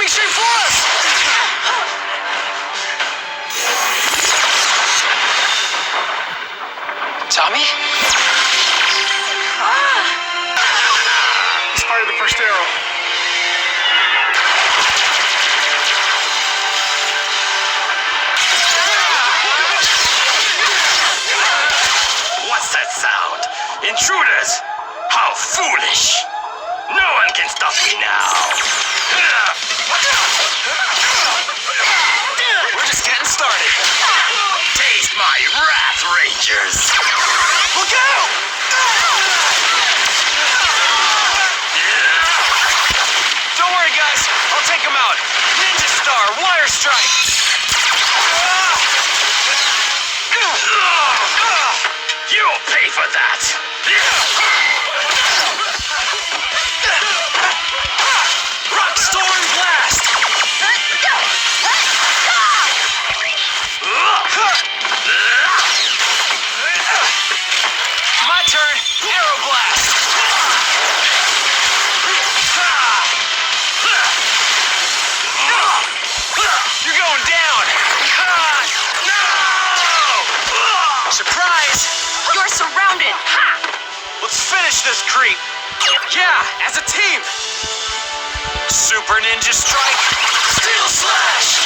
coming straight for us! Tommy? He's fired the first arrow. What's that sound? Intruders! How foolish! No one can stop me now! We're just getting started. Taste my wrath, Rangers! Look out! Don't worry, guys. I'll take him out. Ninja Star, Wire Strike! You'll pay for that! Rock Storm Blast! My turn. Arrow Blast! You're going down! No! Surprise! You're surrounded! Ha! Let's finish this creep! Yeah, as a team! Super Ninja Strike! Steel Slash!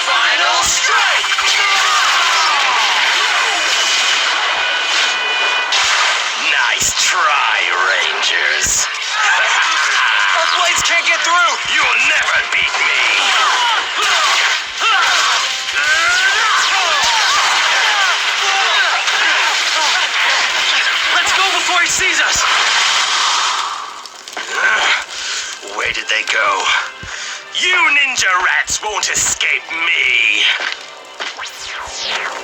Final Strike! Nice try, Rangers! Our blades can't get through! You'll never beat me! Let's go before he sees us! Where did they go? You ninja rats won't escape me!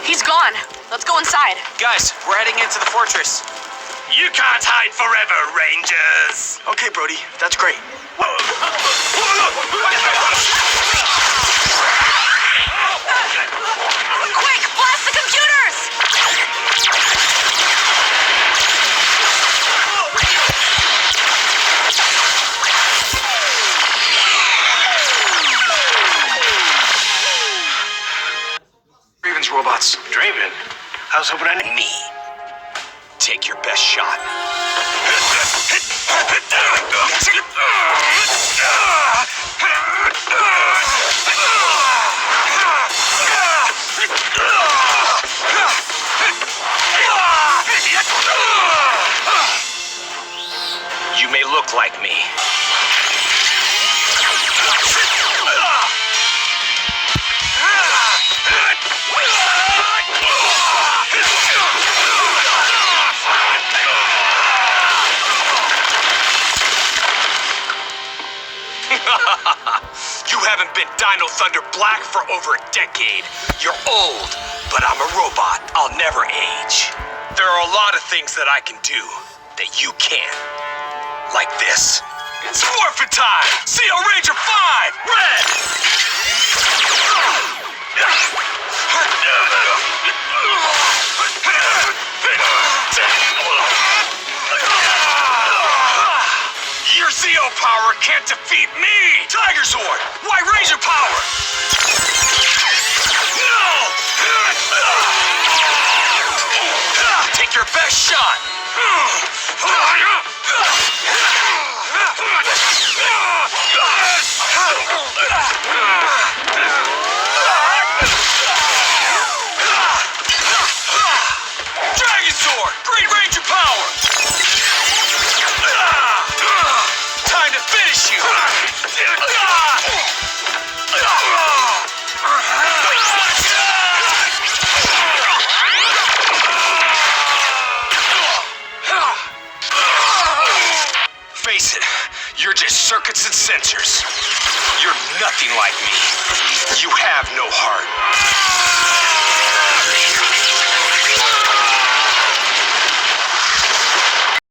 He's gone. Let's go inside. Guys, we're heading into the fortress. You can't hide forever, Rangers! Okay, Brody, that's great. Quick, blast the computers! Draven's robots. Draven, I was hoping I... Me. Take your best shot. You may look like me. You haven't been Dino Thunder Black for over a decade. You're old, but I'm a robot. I'll never age. There are a lot of things that I can do that you can't. Like this. It's morphin' time! CO Ranger 5! Red! Your CO power can't defeat me! Tiger Sword! Why Ranger power? No! Take your best shot! Dragon Sword! Green Ranger power! Time to finish you! Face it, you're just circuits and sensors. You're nothing like me. You have no heart.